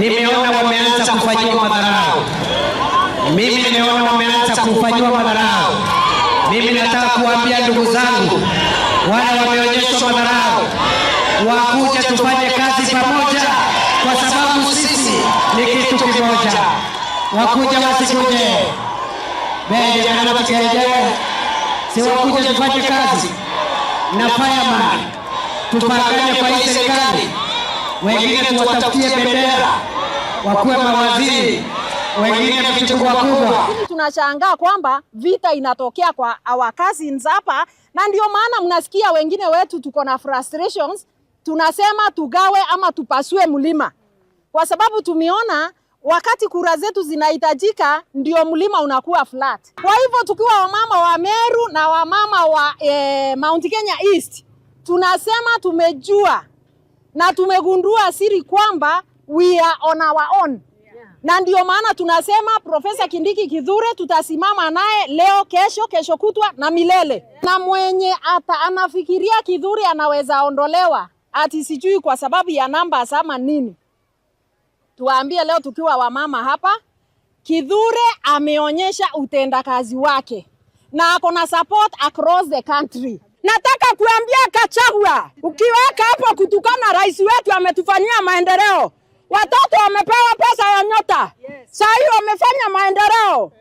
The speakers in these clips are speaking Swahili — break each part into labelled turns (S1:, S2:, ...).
S1: nimeona wameanza kufanyiwa madharau. Mimi nimeona wameanza kufanyiwa madharau. Mimi nataka kuambia ndugu zangu, wale wameonyeshwa madharau, wakuja tufanye kazi pamoja, kwa sababu sisi ni kitu kimoja. Wakuja wasikuje, beje kana tukeje, si wakuja tufanye kazi na fireman, tupangane kwa hii serikali. Wengine tuwatafutie bendera, wakuwe mawaziri, wengine vitu wakubwa.
S2: Tunashangaa kwamba vita inatokea kwa our cousins hapa, na ndio maana mnasikia wengine wetu tuko na frustrations, tunasema tugawe ama tupasue mlima, kwa sababu tumeona wakati kura zetu zinahitajika ndio mlima unakuwa flat. Kwa hivyo tukiwa wamama wa Meru na wamama wa Mount Kenya East, tunasema tumejua na tumegundua siri kwamba we are on our own. Na ndio maana tunasema Profesa Kindiki Kithure tutasimama naye leo, kesho kutwa na milele. Na mwenye anafikiria Kithure anaweza ondolewa ati sijui kwa sababu ya namba sama nini, tuwaambie leo tukiwa wamama hapa, Kithure ameonyesha utendakazi wake na ako na support across the country. Nataka kuambia Gachagua, ukiweka hapo kutukana rais wetu ametufanyia maendeleo. Watoto wamepewa pesa ya nyota. Sasa hiyo wamefanya maendeleo.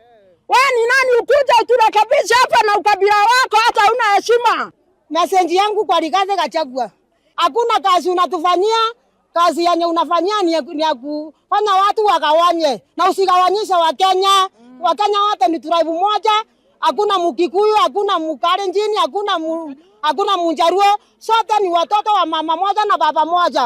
S2: Wewe ni nani ukuje turekebishe hapa na ukabila wako hata huna heshima?
S3: Message yangu kwa Rigathi Gachagua, hakuna kazi unatufanyia, kazi yenye unafanyia ni ya kufanya watu wagawanye, na usigawanyishe Wakenya. Wakenya wote ni tribe moja. Hakuna Mkikuyu, hakuna Mkalenjin, hakuna Mjaruo, sote ni watoto wa mama moja na baba moja.